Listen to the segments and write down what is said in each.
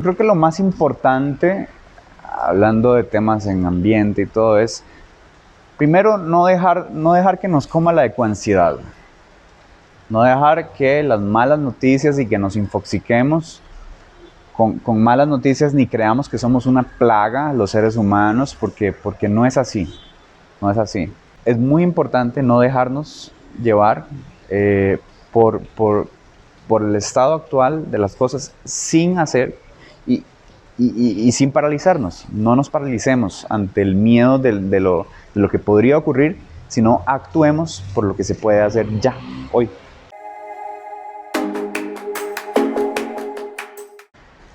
Creo que lo más importante, hablando de temas en ambiente y todo, es primero no dejar que nos coma la ecoansiedad. No dejar que las malas noticias y que nos infoxiquemos con malas noticias ni creamos que somos una plaga los seres humanos, porque no es así. No es así. Es muy importante no dejarnos llevar por, por, por el estado actual de las cosas sin hacer y, y sin paralizarnos. No nos paralicemos ante el miedo de lo que podría ocurrir, sino actuemos por lo que se puede hacer ya, hoy.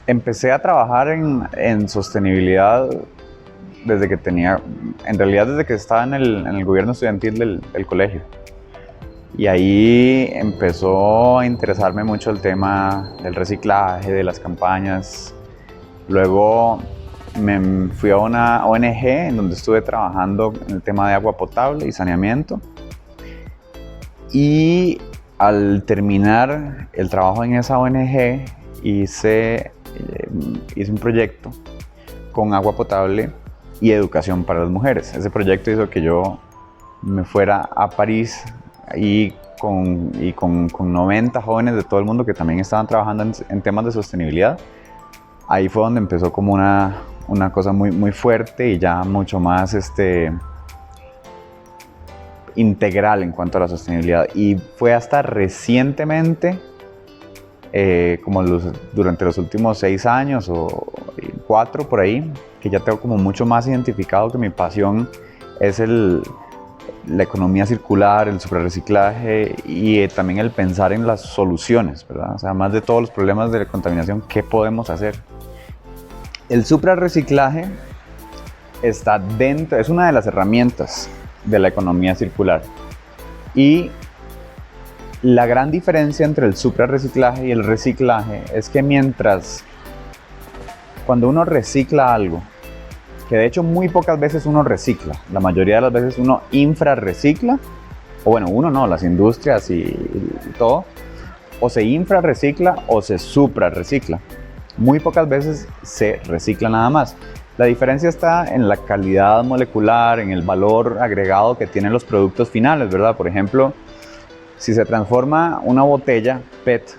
Empecé a trabajar en sostenibilidad desde que tenía, en realidad desde que estaba en el gobierno estudiantil del colegio. Y ahí empezó a interesarme mucho el tema del reciclaje, de las campañas. Luego me fui a una ONG en donde estuve trabajando en el tema de agua potable y saneamiento. Y al terminar el trabajo en esa ONG, hice un proyecto con agua potable y educación para las mujeres. Ese proyecto hizo que yo me fuera a París y con 90 jóvenes de todo el mundo que también estaban trabajando en temas de sostenibilidad. Ahí fue donde empezó como una cosa muy fuerte y ya mucho más integral en cuanto a la sostenibilidad. Y fue hasta recientemente, durante los últimos 6 años o 4 por ahí, que ya tengo como mucho más identificado que mi pasión es la economía circular, el suprarreciclaje y también el pensar en las soluciones, ¿verdad? O sea, más de todos los problemas de la contaminación, ¿qué podemos hacer? El suprarreciclaje está dentro, es una de las herramientas de la economía circular. Y la gran diferencia entre el suprarreciclaje y el reciclaje es que cuando uno recicla algo, que de hecho muy pocas veces uno recicla, la mayoría de las veces uno infrarrecicla, o bueno, uno no, las industrias y todo, o se infrarrecicla o se suprarrecicla. Muy pocas veces se recicla nada más. La diferencia está en la calidad molecular, en el valor agregado que tienen los productos finales, ¿verdad? Por ejemplo, si se transforma una botella PET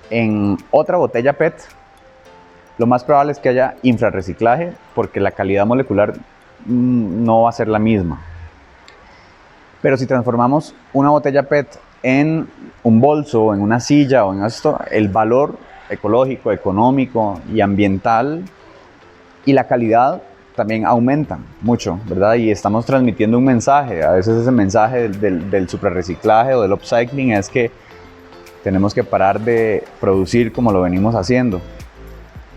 en otra botella PET, lo más probable es que haya infrarreciclaje porque la calidad molecular no va a ser la misma. Pero si transformamos una botella PET en un bolso, en una silla o en esto, el valor ecológico, económico y ambiental y la calidad también aumentan mucho, ¿verdad? Y estamos transmitiendo un mensaje. A veces ese mensaje del suprarreciclaje o del upcycling es que tenemos que parar de producir como lo venimos haciendo.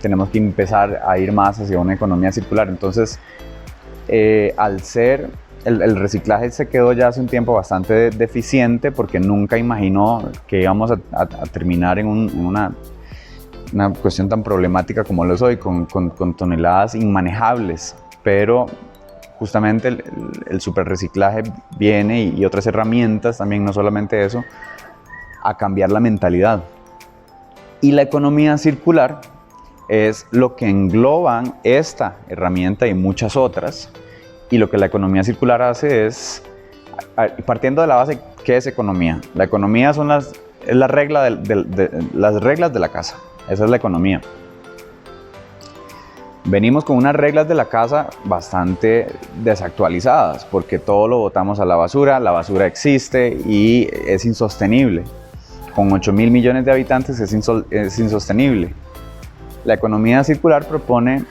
Tenemos que empezar a ir más hacia una economía circular. Entonces, al ser el reciclaje se quedó ya hace un tiempo bastante deficiente porque nunca imaginó que íbamos a terminar en una cuestión tan problemática como lo es hoy, con toneladas inmanejables. Pero justamente el superreciclaje viene y otras herramientas también, no solamente eso, a cambiar la mentalidad. Y la economía circular es lo que engloban esta herramienta y muchas otras. Y lo que la economía circular hace es, partiendo de la base, ¿qué es economía? La economía es la regla las reglas de la casa. Esa es la economía. Venimos con unas reglas de la casa bastante desactualizadas, porque todo lo botamos a la basura existe y es insostenible. Con 8.000 millones de habitantes es insostenible. La economía circular propone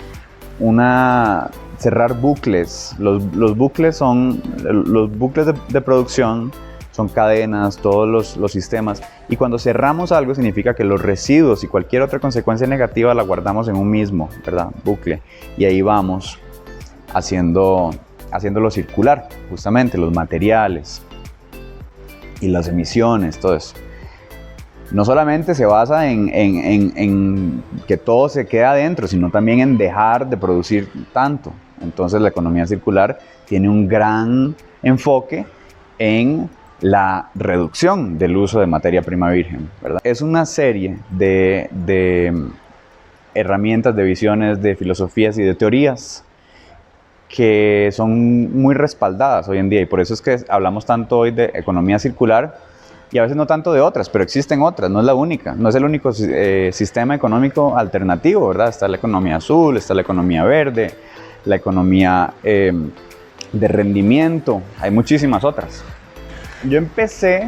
cerrar bucles. Los bucles son los bucles de producción, son cadenas, todos los sistemas. Y cuando cerramos algo significa que los residuos y cualquier otra consecuencia negativa la guardamos en un mismo, ¿verdad? Bucle. Y ahí vamos haciéndolo circular, justamente los materiales y las emisiones, todo eso. No solamente se basa en que todo se quede adentro, sino también en dejar de producir tanto. Entonces la economía circular tiene un gran enfoque en la reducción del uso de materia prima virgen, ¿verdad? Es una serie de herramientas, de visiones, de filosofías y de teorías que son muy respaldadas hoy en día, y por eso es que hablamos tanto hoy de economía circular y a veces no tanto de otras, pero existen otras, no es la única, no es el único sistema económico alternativo, ¿verdad? Está la economía azul, está la economía verde, la economía de rendimiento, hay muchísimas otras. Yo empecé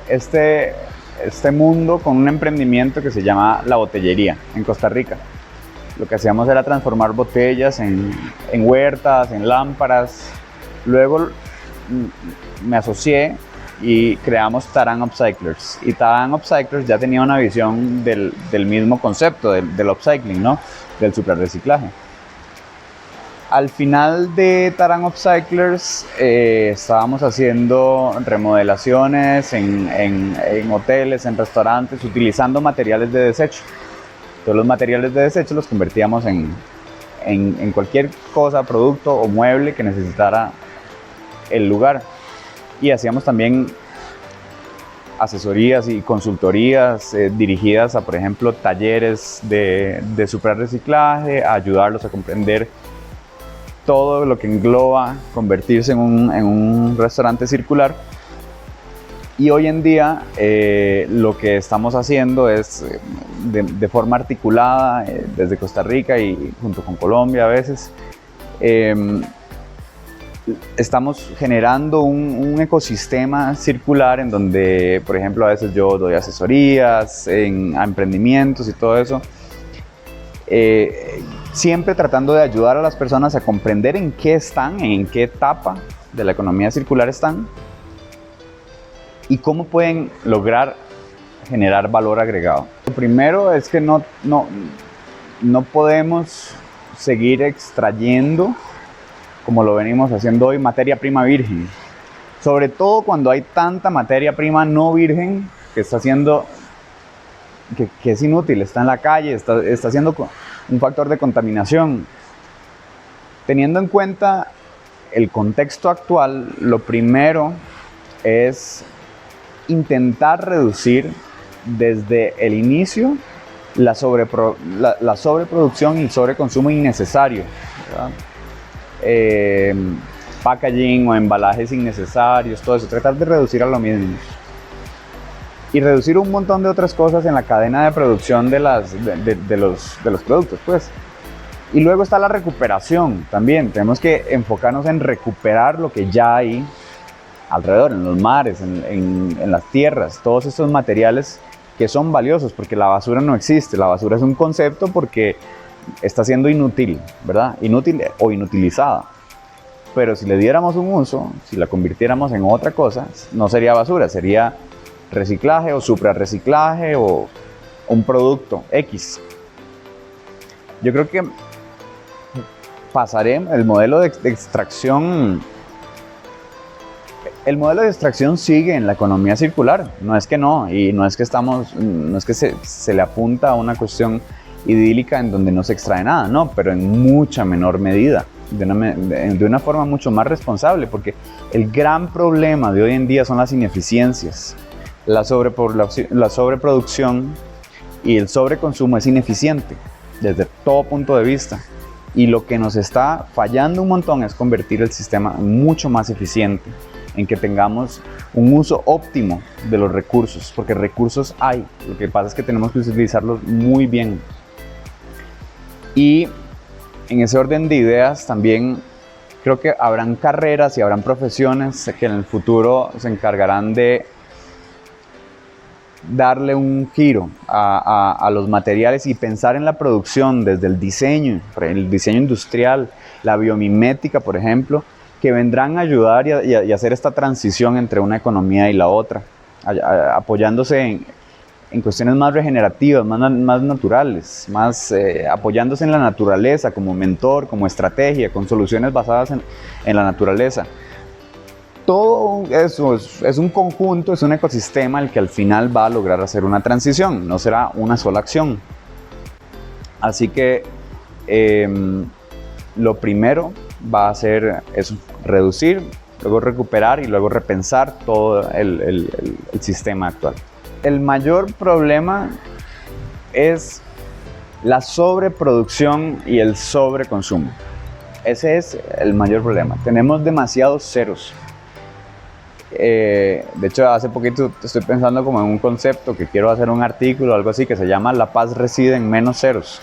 este mundo con un emprendimiento que se llama La Botellería en Costa Rica. Lo que hacíamos era transformar botellas en huertas, en lámparas. Luego me asocié y creamos Taran Upcyclers. Y Taran Upcyclers ya tenía una visión del mismo concepto, del upcycling, ¿no? Del suprarreciclaje. Al final de Taran Upcyclers estábamos haciendo remodelaciones en hoteles, en restaurantes, utilizando materiales de desecho. Todos los materiales de desecho los convertíamos en cualquier cosa, producto o mueble que necesitara el lugar. Y hacíamos también asesorías y consultorías dirigidas a, por ejemplo, talleres de suprarreciclaje, a ayudarlos a comprender todo lo que engloba convertirse en un restaurante circular. Y hoy en día lo que estamos haciendo es de forma articulada desde Costa Rica y junto con Colombia a veces, estamos generando un ecosistema circular en donde, por ejemplo, a veces yo doy asesorías a emprendimientos y todo eso, siempre tratando de ayudar a las personas a comprender en qué están, en qué etapa de la economía circular están y cómo pueden lograr generar valor agregado. Lo primero es que no podemos seguir extrayendo, como lo venimos haciendo hoy, materia prima virgen. Sobre todo cuando hay tanta materia prima no virgen que está haciendo, que es inútil, está en la calle, está siendo un factor de contaminación. Teniendo en cuenta el contexto actual, lo primero es intentar reducir desde el inicio la sobreproducción y el sobreconsumo innecesario, ¿verdad? Packaging o embalajes innecesarios, todo eso, tratar de reducir a lo mínimo. Y reducir un montón de otras cosas en la cadena de producción de los productos, pues. Y luego está la recuperación también. Tenemos que enfocarnos en recuperar lo que ya hay alrededor, en los mares, en las tierras, todos estos materiales que son valiosos, porque la basura no existe. La basura es un concepto porque está siendo inútil, ¿verdad? Inútil o inutilizada. Pero si le diéramos un uso, si la convirtiéramos en otra cosa, no sería basura, sería reciclaje o suprarreciclaje o un producto X. Yo creo que pasaremos el modelo de extracción. El modelo de extracción sigue en la economía circular, no es que no, y no es que se le apunta a una cuestión idílica en donde no se extrae nada, no, pero en mucha menor medida, de una forma mucho más responsable, porque el gran problema de hoy en día son las ineficiencias. La sobreproducción y el sobreconsumo es ineficiente desde todo punto de vista, y lo que nos está fallando un montón es convertir el sistema mucho más eficiente, en que tengamos un uso óptimo de los recursos, porque recursos hay, lo que pasa es que tenemos que utilizarlos muy bien. Y en ese orden de ideas también creo que habrán carreras y habrán profesiones que en el futuro se encargarán de darle un giro a los materiales y pensar en la producción desde el diseño industrial, la biomimética, por ejemplo, que vendrán a ayudar y hacer esta transición entre una economía y la otra, apoyándose en cuestiones más regenerativas, más naturales, apoyándose en la naturaleza como mentor, como estrategia, con soluciones basadas en la naturaleza. Todo eso es un conjunto, es un ecosistema el que al final va a lograr hacer una transición, no será una sola acción. Así que lo primero va a ser eso, reducir, luego recuperar y luego repensar todo el sistema actual. El mayor problema es La sobreproducción y el sobreconsumo. Ese es el mayor problema. Tenemos demasiados ceros. De hecho, hace poquito estoy pensando como en un concepto que quiero hacer un artículo o algo así que se llama "La paz reside en menos ceros".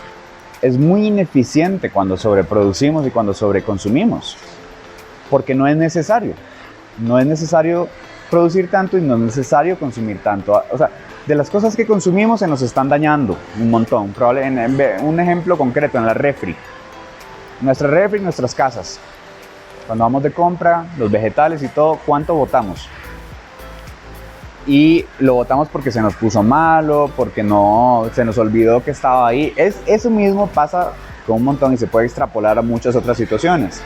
Es muy ineficiente cuando sobreproducimos y cuando sobreconsumimos, porque no es necesario. No es necesario producir tanto y no es necesario consumir tanto. O sea, de las cosas que consumimos se nos están dañando un montón. Un ejemplo concreto, en la refri. Nuestra refri, nuestras casas. Cuando vamos de compra, los vegetales y todo, ¿cuánto botamos? Y lo botamos porque se nos puso malo, porque no se nos olvidó que estaba ahí. Eso mismo pasa con un montón y se puede extrapolar a muchas otras situaciones.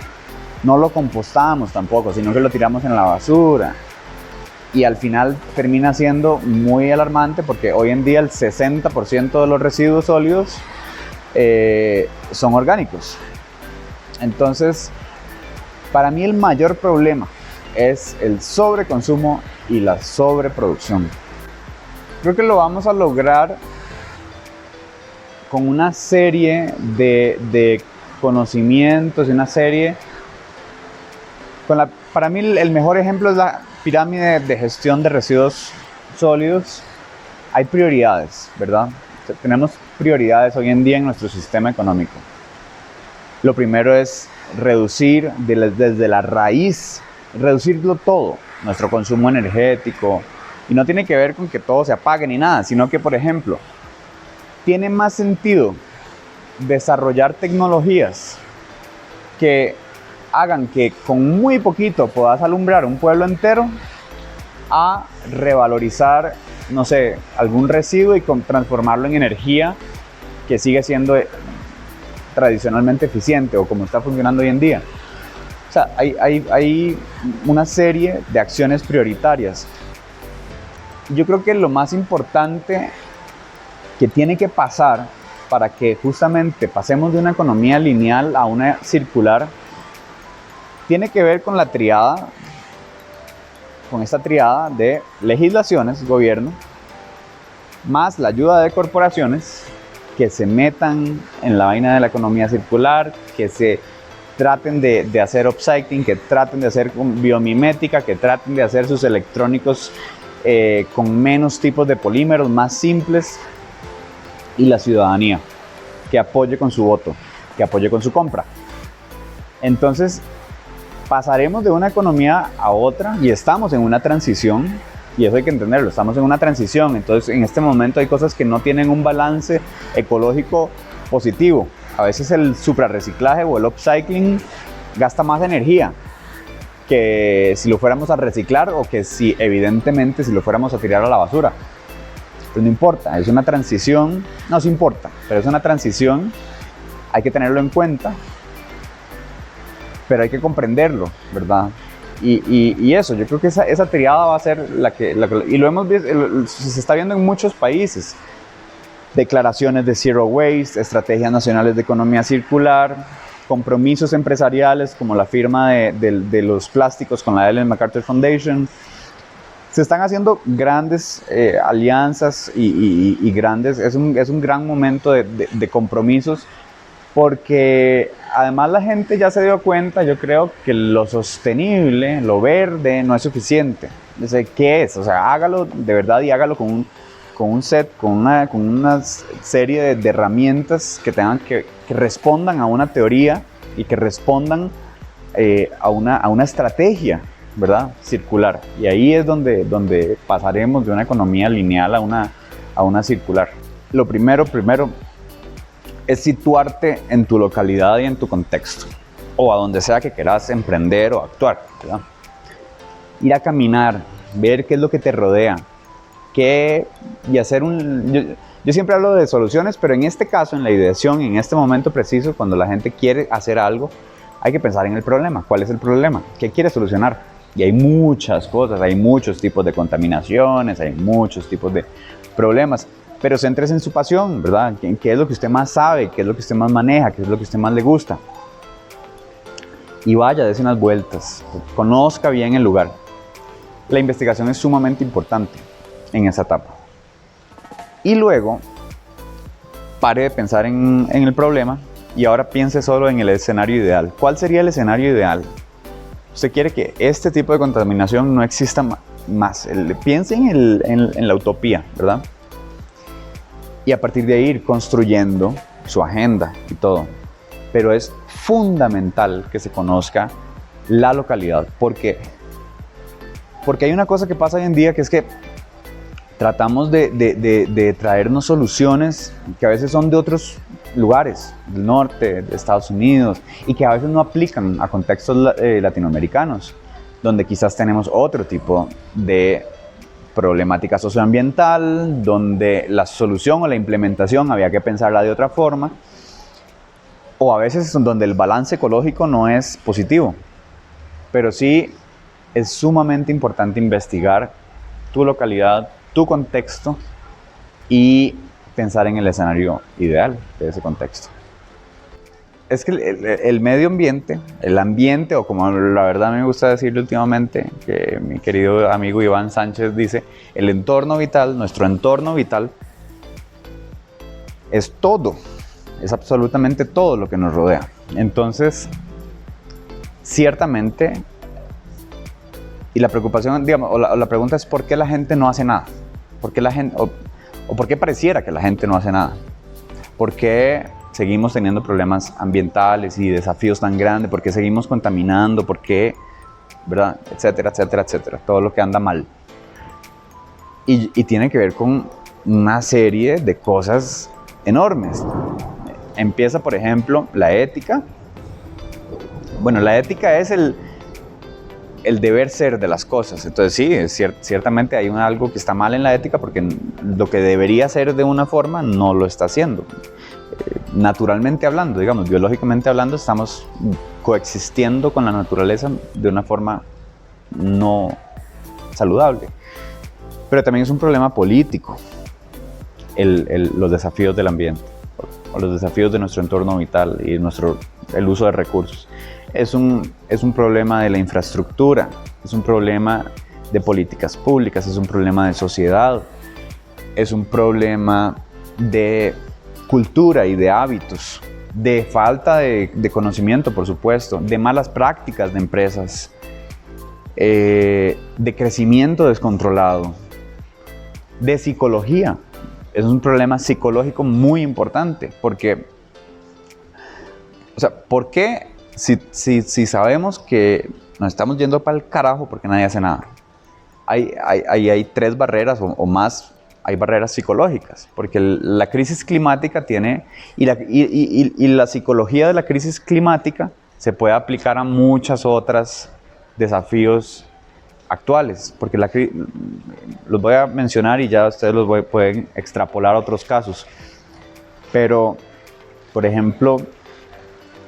No lo compostamos tampoco, sino que lo tiramos en la basura. Y al final termina siendo muy alarmante porque hoy en día el 60% de los residuos sólidos son orgánicos. Entonces, para mí el mayor problema es el sobreconsumo y la sobreproducción. Creo que lo vamos a lograr con una serie de conocimientos y una serie... Para mí el mejor ejemplo es la pirámide de gestión de residuos sólidos. Hay prioridades, ¿verdad? Tenemos prioridades hoy en día en nuestro sistema económico. Lo primero es reducir desde la raíz, reducirlo todo, nuestro consumo energético. Y no tiene que ver con que todo se apague ni nada, sino que, por ejemplo, tiene más sentido desarrollar tecnologías que hagan que con muy poquito puedas alumbrar un pueblo entero a revalorizar, no sé, algún residuo y transformarlo en energía que sigue siendo tradicionalmente eficiente o como está funcionando hoy en día. O sea, hay una serie de acciones prioritarias. Yo creo que lo más importante que tiene que pasar para que justamente pasemos de una economía lineal a una circular tiene que ver con la triada, con esta triada de legislaciones, gobierno, más la ayuda de corporaciones que se metan en la vaina de la economía circular, que se traten de hacer upcycling, que traten de hacer biomimética, que traten de hacer sus electrónicos con menos tipos de polímeros, más simples, y la ciudadanía, que apoye con su voto, que apoye con su compra. Entonces, pasaremos de una economía a otra y estamos en una transición, y eso hay que entenderlo, estamos en una transición. Entonces en este momento hay cosas que no tienen un balance ecológico positivo. A veces el suprarreciclaje o el upcycling gasta más energía que si lo fuéramos a reciclar o que si evidentemente si lo fuéramos a tirar a la basura. Pues no importa, es una transición, no se importa, pero es una transición, hay que tenerlo en cuenta. Pero hay que comprenderlo, ¿verdad? Y eso, yo creo que esa triada va a ser la que y lo hemos visto, se está viendo en muchos países. Declaraciones de Zero Waste, estrategias nacionales de economía circular, compromisos empresariales como la firma de los plásticos con la Ellen MacArthur Foundation. Se están haciendo grandes alianzas y grandes, es un gran momento de compromisos, porque además la gente ya se dio cuenta, yo creo, que lo sostenible, lo verde, no es suficiente. Entonces, ¿qué es? O sea, hágalo de verdad y hágalo con una serie de herramientas que tengan que respondan a una teoría y que respondan a una estrategia, ¿verdad? Circular. Y ahí es donde pasaremos de una economía lineal a una circular. Lo primero es situarte en tu localidad y en tu contexto, o a donde sea que quieras emprender o actuar, ¿verdad? Ir a caminar, ver qué es lo que te rodea, y hacer yo siempre hablo de soluciones, pero en este caso, en la ideación, en este momento preciso, cuando la gente quiere hacer algo, hay que pensar en el problema. ¿Cuál es el problema? ¿Qué quiere solucionar? Y hay muchas cosas, hay muchos tipos de contaminaciones, hay muchos tipos de problemas. Pero céntrese en su pasión, ¿verdad? ¿Qué es lo que usted más sabe? ¿Qué es lo que usted más maneja? ¿Qué es lo que usted más le gusta? Y vaya, dése unas vueltas, conozca bien el lugar. La investigación es sumamente importante en esa etapa. Y luego, pare de pensar en el problema y ahora piense solo en el escenario ideal. ¿Cuál sería el escenario ideal? Usted quiere que este tipo de contaminación no exista más. Piense en la utopía, ¿verdad? Y a partir de ahí ir construyendo su agenda y todo. Pero es fundamental que se conozca la localidad. Porque hay una cosa que pasa hoy en día, que es que tratamos de traernos soluciones que a veces son de otros lugares, del norte, de Estados Unidos, y que a veces no aplican a contextos latinoamericanos, donde quizás tenemos otro tipo de problemática socioambiental, donde la solución o la implementación había que pensarla de otra forma, o a veces donde el balance ecológico no es positivo. Pero sí es sumamente importante investigar tu localidad, tu contexto y pensar en el escenario ideal de ese contexto. Es que el medio ambiente, el ambiente, o como la verdad me gusta decirlo últimamente, que mi querido amigo Iván Sánchez dice, el entorno vital, nuestro entorno vital, es todo, es absolutamente todo lo que nos rodea. Entonces, ciertamente, y la preocupación, digamos, o la pregunta es ¿por qué la gente no hace nada? ¿Por qué la gente, o por qué pareciera que la gente no hace nada? ¿Por qué seguimos teniendo problemas ambientales y desafíos tan grandes? ¿Por qué seguimos contaminando? ¿Por qué? ¿Verdad? Etcétera, etcétera, etcétera. Todo lo que anda mal. Y tiene que ver con una serie de cosas enormes. Empieza, por ejemplo, la ética. Bueno, la ética es el deber ser de las cosas. Entonces sí, ciertamente hay algo que está mal en la ética, porque lo que debería ser de una forma no lo está haciendo. Naturalmente hablando, digamos, biológicamente hablando, estamos coexistiendo con la naturaleza de una forma no saludable. Pero también es un problema político, los desafíos del ambiente, o los desafíos de nuestro entorno vital y el uso de recursos. Es un problema de la infraestructura, es un problema de políticas públicas, es un problema de sociedad, es un problema de cultura y de hábitos, de falta de conocimiento, por supuesto, de malas prácticas de empresas, de crecimiento descontrolado, de psicología. Es un problema psicológico muy importante, porque, o sea, ¿por qué si sabemos que nos estamos yendo para el carajo porque nadie hace nada? Hay tres barreras o más. Hay barreras psicológicas, porque la crisis climática tiene, y la psicología de la crisis climática se puede aplicar a muchas otras desafíos actuales, porque los voy a mencionar y ya ustedes pueden extrapolar a otros casos. Pero, por ejemplo,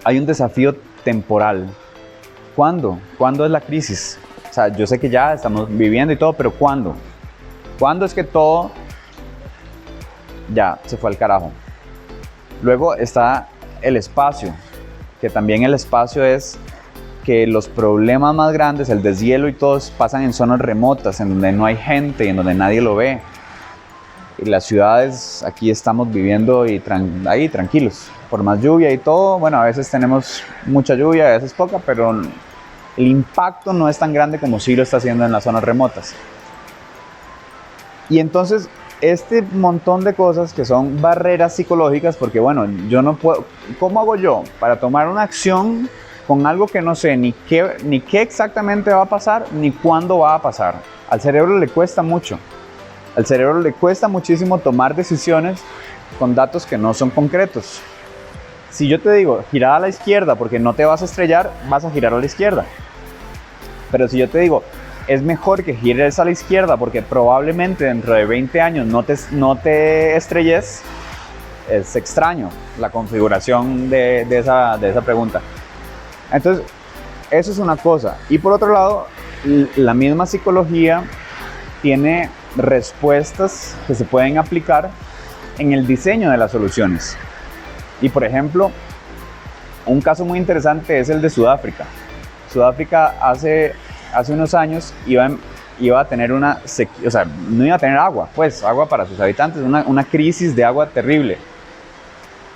hay un desafío temporal. ¿Cuándo? ¿Cuándo es la crisis? O sea, yo sé que ya estamos viviendo y todo, pero ¿cuándo? ¿Cuándo es que todo ya se fue al carajo? Luego está el espacio, que también el espacio es que los problemas más grandes, el deshielo y todos, pasan en zonas remotas, en donde no hay gente y en donde nadie lo ve. Y las ciudades, aquí estamos viviendo ahí tranquilos, por más lluvia y todo. Bueno, a veces tenemos mucha lluvia, a veces poca, pero el impacto no es tan grande como sí lo está haciendo en las zonas remotas. Y entonces, este montón de cosas que son barreras psicológicas, porque bueno, yo no puedo, ¿cómo hago yo para tomar una acción con algo que no sé ni qué exactamente va a pasar, ni cuándo va a pasar? Al cerebro le cuesta mucho. Al cerebro le cuesta muchísimo tomar decisiones con datos que no son concretos. Si yo te digo, gira a la izquierda porque no te vas a estrellar, vas a girar a la izquierda. Pero si yo te digo, es mejor que gires a la izquierda porque probablemente dentro de 20 años no te estrelles, es extraño la configuración de esa pregunta. Entonces, eso es una cosa. Y por otro lado, la misma psicología tiene respuestas que se pueden aplicar en el diseño de las soluciones. Y por ejemplo, un caso muy interesante es el de Sudáfrica. Sudáfrica hace unos años iba a tener no iba a tener agua, agua para sus habitantes, una crisis de agua terrible.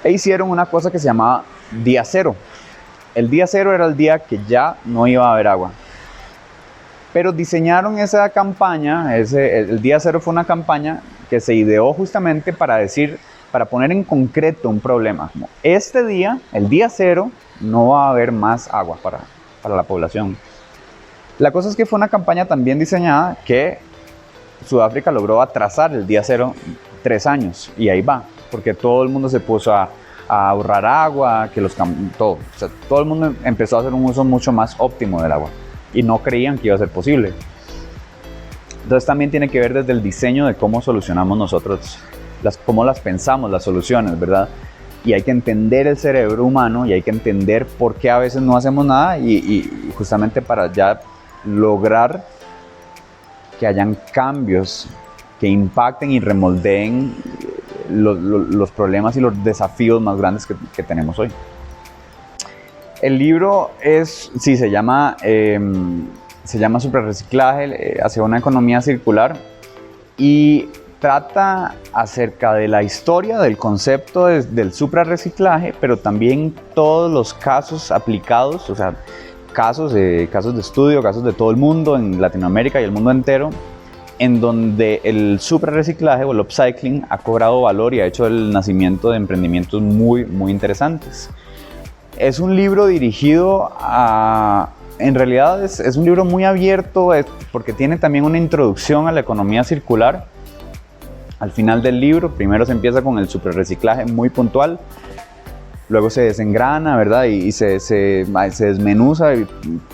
e hicieron una cosa que se llamaba Día Cero. El Día Cero era el día que ya no iba a haber agua. Pero diseñaron esa campaña, el Día Cero fue una campaña que se ideó justamente para poner en concreto un problema. Como este día, el Día Cero, no va a haber más agua para la población. La cosa es que fue una campaña tan bien diseñada que Sudáfrica logró atrasar el Día Cero 3 años, y ahí va, porque todo el mundo se puso a ahorrar agua, todo el mundo empezó a hacer un uso mucho más óptimo del agua, y no creían que iba a ser posible. Entonces también tiene que ver desde el diseño de cómo solucionamos nosotros, cómo las pensamos, las soluciones, ¿verdad? Y hay que entender el cerebro humano, y hay que entender por qué a veces no hacemos nada, y justamente para ya lograr que hayan cambios que impacten y remoldeen los problemas y los desafíos más grandes que tenemos hoy. El libro se llama Suprarreciclaje hacia una economía circular, y trata acerca de la historia del concepto del suprarreciclaje, pero también todos los casos aplicados, o sea, casos de estudio, casos de todo el mundo, en Latinoamérica y el mundo entero, en donde el suprarreciclaje o el upcycling ha cobrado valor y ha hecho el nacimiento de emprendimientos muy, muy interesantes. Es un libro dirigido en realidad es un libro muy abierto, porque tiene también una introducción a la economía circular. Al final del libro, primero se empieza con el suprarreciclaje muy puntual, luego se desengrana, ¿verdad? Y se desmenuza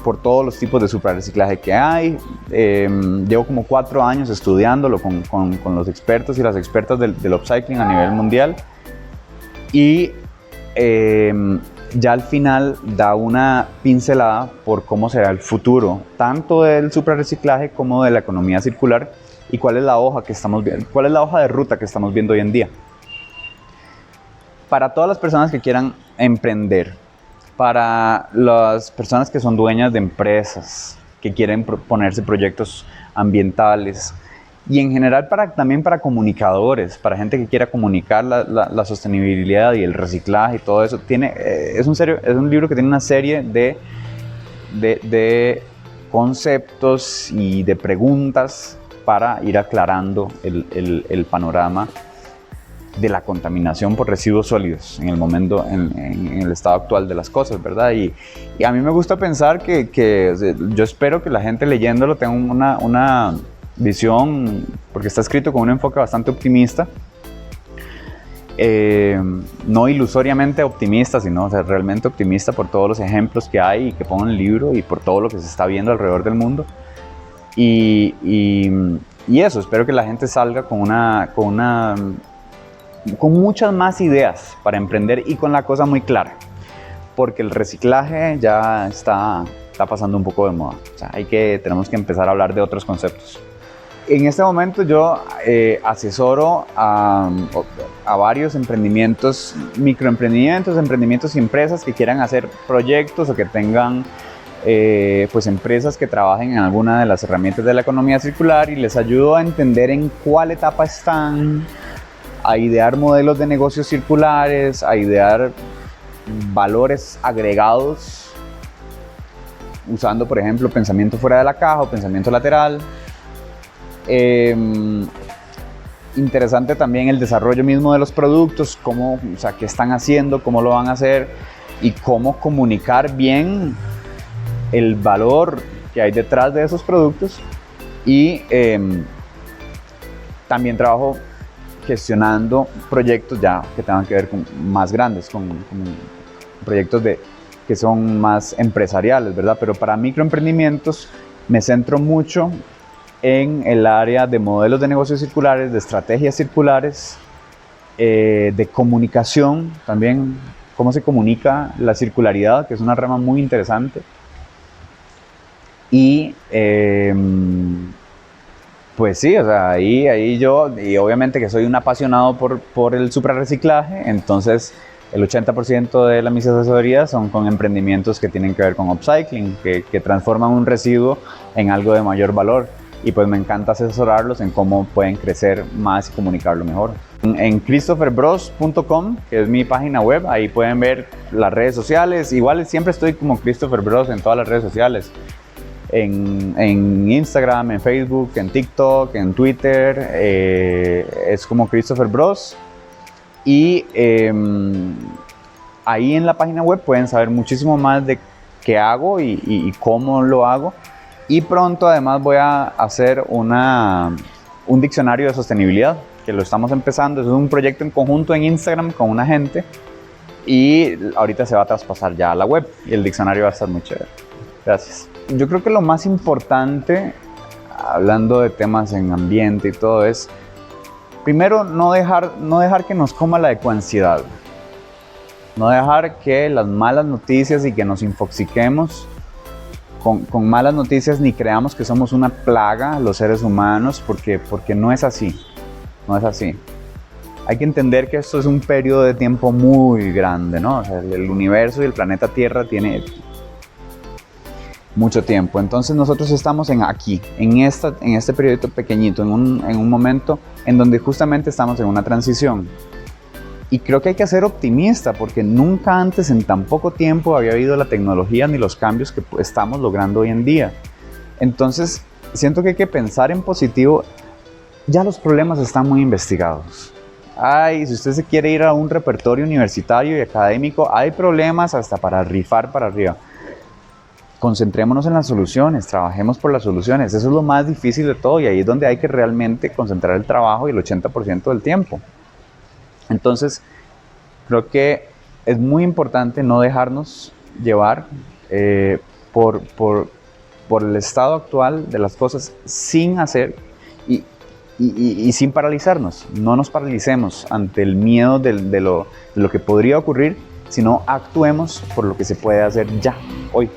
por todos los tipos de suprarreciclaje que hay. Llevo como 4 años estudiándolo con los expertos y las expertas del upcycling a nivel mundial. Y ya al final da una pincelada por cómo será el futuro, tanto del suprarreciclaje como de la economía circular, y cuál es la hoja que estamos viendo, cuál es la hoja de ruta que estamos viendo hoy en día. Para todas las personas que quieran emprender, para las personas que son dueñas de empresas, que quieren ponerse proyectos ambientales, y en general también para comunicadores, para gente que quiera comunicar la sostenibilidad y el reciclaje y todo eso. Es un libro que tiene una serie de conceptos y de preguntas para ir aclarando el panorama de la contaminación por residuos sólidos en el momento, en el estado actual de las cosas, ¿verdad? Y a mí me gusta pensar que yo espero que la gente leyéndolo tenga una visión, porque está escrito con un enfoque bastante optimista, no ilusoriamente optimista, sino realmente optimista por todos los ejemplos que hay y que pongo en el libro, y por todo lo que se está viendo alrededor del mundo. Y eso, espero que la gente salga con muchas más ideas para emprender, y con la cosa muy clara, porque el reciclaje ya está pasando un poco de moda. O sea, tenemos que empezar a hablar de otros conceptos. En este momento yo asesoro a varios emprendimientos, microemprendimientos, emprendimientos y empresas que quieran hacer proyectos, o que tengan pues empresas que trabajen en alguna de las herramientas de la economía circular, y les ayudo a entender en cuál etapa están, a idear modelos de negocios circulares, a idear valores agregados, usando, por ejemplo, pensamiento fuera de la caja o pensamiento lateral. Interesante también el desarrollo mismo de los productos, qué están haciendo, cómo lo van a hacer, y cómo comunicar bien el valor que hay detrás de esos productos. Y también trabajo gestionando proyectos ya que tengan que ver con más grandes, con proyectos que son más empresariales, ¿verdad? Pero para microemprendimientos me centro mucho en el área de modelos de negocios circulares, de estrategias circulares, de comunicación también, cómo se comunica la circularidad, que es una rama muy interesante. Y pues sí, o sea, ahí yo, y obviamente que soy un apasionado por el suprarreciclaje, entonces el 80% de mis asesorías son con emprendimientos que tienen que ver con upcycling, que transforman un residuo en algo de mayor valor. y pues me encanta asesorarlos en cómo pueden crecer más y comunicarlo mejor. En christopherbros.com, que es mi página web, ahí pueden ver las redes sociales. Igual siempre estoy como Christopher Bros en todas las redes sociales. En Instagram, en Facebook, en TikTok, en Twitter, es como Christopher Bros. Y ahí en la página web pueden saber muchísimo más de qué hago y cómo lo hago. Y pronto además voy a hacer un diccionario de sostenibilidad, que lo estamos empezando. Es un proyecto en conjunto en Instagram con una gente y ahorita se va a traspasar ya a la web y el diccionario va a estar muy chévere. Gracias. Yo creo que lo más importante, hablando de temas en ambiente y todo, es primero no dejar que nos coma la ecoansiedad. No dejar que las malas noticias y que nos infoxiquemos con malas noticias, ni creamos que somos una plaga los seres humanos, porque no es así. No es así. Hay que entender que esto es un periodo de tiempo muy grande, ¿no? O sea, el universo y el planeta Tierra tiene mucho tiempo. Entonces nosotros estamos aquí, en este periodo pequeñito, en un momento en donde justamente estamos en una transición. Y creo que hay que ser optimista, porque nunca antes en tan poco tiempo había habido la tecnología ni los cambios que estamos logrando hoy en día. Entonces siento que hay que pensar en positivo. Ya los problemas están muy investigados. Si usted se quiere ir a un repertorio universitario y académico, hay problemas hasta para rifar para arriba. Concentrémonos en las soluciones, trabajemos por las soluciones. Eso es lo más difícil de todo y ahí es donde hay que realmente concentrar el trabajo y el 80% del tiempo. Entonces, creo que es muy importante no dejarnos llevar por el estado actual de las cosas sin hacer y sin paralizarnos. No nos paralicemos ante el miedo de lo que podría ocurrir, sino actuemos por lo que se puede hacer ya, hoy.